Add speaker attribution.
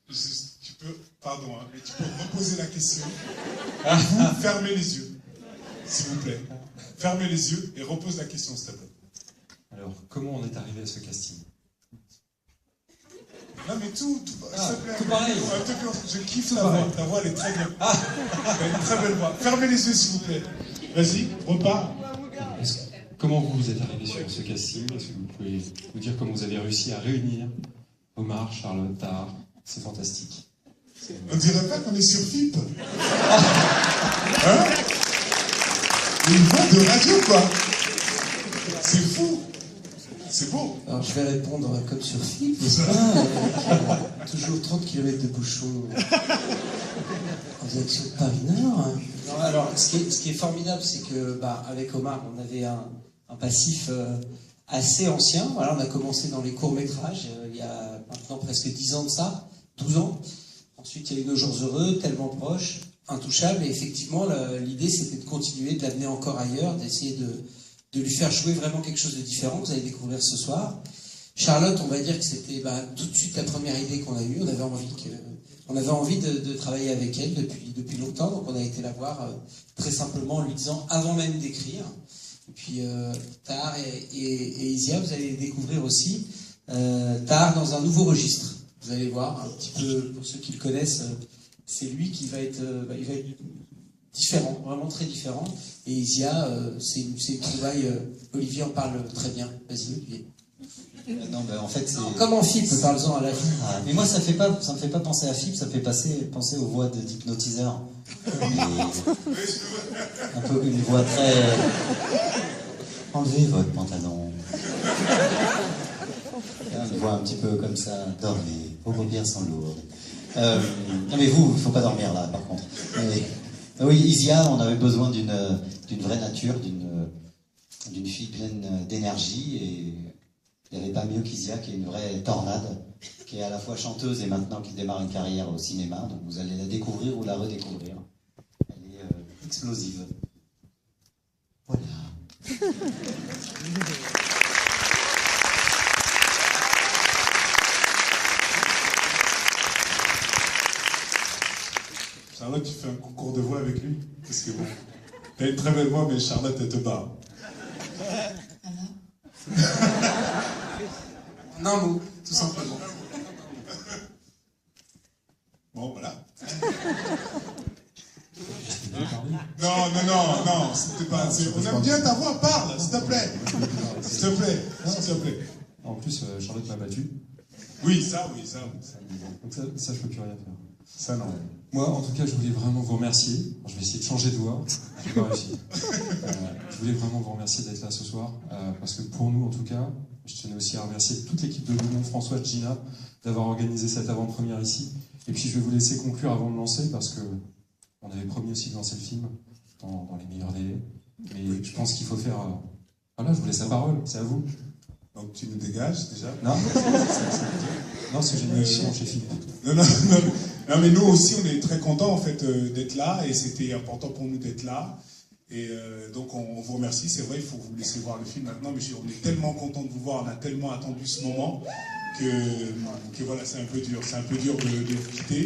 Speaker 1: Tu peux, pardon, hein, mais tu peux reposer la question. Fermez les yeux, s'il vous plaît. Fermez les yeux et repose la question, s'il te plaît.
Speaker 2: Alors, comment on est arrivé à ce casting?
Speaker 1: Non mais tout s'il te plaît.
Speaker 2: Tout pareil.
Speaker 1: Je kiffe ta voix, elle est très bien. Elle a une très belle voix. Fermez les yeux, s'il vous plaît. Vas-y, repars.
Speaker 2: Comment vous êtes arrivé sur ce casting? Est-ce que vous pouvez nous dire comment vous avez réussi à réunir Omar, Charlotte, Tahar? C'est fantastique.
Speaker 1: On dirait pas qu'on est sur FIP. Hein? Une voix de radio, quoi. C'est fou. C'est beau.
Speaker 3: Alors je vais répondre comme sur FIP, n'est-ce pas? Toujours 30 km de bouchon en direction de Paris-Nord. Non, alors ce qui est formidable, c'est que avec Omar, on avait un passif assez ancien. Voilà, on a commencé dans les courts-métrages il y a maintenant presque 10 ans de ça, 12 ans. Ensuite, il y a eu Nos Jours Heureux, Tellement Proches, Intouchable. Et effectivement, l'idée, c'était de continuer, de l'amener encore ailleurs, d'essayer de lui faire jouer vraiment quelque chose de différent, que vous allez découvrir ce soir. Charlotte, on va dire que c'était tout de suite la première idée qu'on a eue. On avait envie de travailler avec elle depuis longtemps, donc on a été la voir très simplement en lui disant, avant même d'écrire. Et puis Tahar et Isia, vous allez les découvrir aussi. Tahar dans un nouveau registre. Vous allez voir un petit peu, pour ceux qui le connaissent, c'est lui qui va être différent, vraiment très différent. Et Isia, c'est une trouvaille. Olivier en parle très bien. Vas-y, Olivier.
Speaker 4: Non, en fait, c'est...
Speaker 3: Comme en FIP, parle-en à la fin.
Speaker 4: Mais moi, ça me fait pas penser à FIP, ça me fait penser aux voix d'hypnotiseurs. Un peu une voix très... Enlevez votre pantalon. Une voix un petit peu comme ça. Dormez, vos paupières sont lourdes. Non mais vous, il faut pas dormir là, par contre. Oui, Isia, on avait besoin d'une vraie nature, d'une fille pleine d'énergie, et il n'y avait pas mieux qu'Isia, qui est une vraie tornade, qui est à la fois chanteuse et maintenant qui démarre une carrière au cinéma. Donc vous allez la découvrir ou la redécouvrir. Elle est explosive. Voilà.
Speaker 1: Charlotte, tu fais un concours de voix avec lui? Parce que bon, t'as une très belle voix, mais Charlotte, elle te bat.
Speaker 3: En un mot, tout simplement.
Speaker 1: Bon, voilà. Non, c'était pas... On aime bien ta voix, parle, s'il te plaît. S'il te plaît.
Speaker 2: En plus, Charlotte m'a battu.
Speaker 1: Oui, ça.
Speaker 2: Donc ça, je peux plus rien faire.
Speaker 1: Ça, non.
Speaker 2: Moi, en tout cas, je voulais vraiment vous remercier. Je vais essayer de changer de voix. Je n'ai pas réussi. Je voulais vraiment vous remercier d'être là ce soir. Parce que pour nous, en tout cas, je tenais aussi à remercier toute l'équipe de Gaumont, François, Gina, d'avoir organisé cette avant-première ici. Et puis, je vais vous laisser conclure avant de lancer, parce que on avait promis aussi de lancer le film dans les meilleurs délais. Mais je pense qu'il faut faire... Voilà, je vous laisse la parole, c'est à vous.
Speaker 1: Donc tu nous dégages, déjà?
Speaker 2: Non, parce que j'ai une mission chez Philippe.
Speaker 1: Non, mais nous aussi, on est très contents, en fait, d'être là, et c'était important pour nous d'être là. Et donc, on vous remercie. C'est vrai, il faut vous laisser voir le film maintenant, mais on est tellement contents de vous voir, on a tellement attendu ce moment que voilà, c'est un peu dur de vous quitter.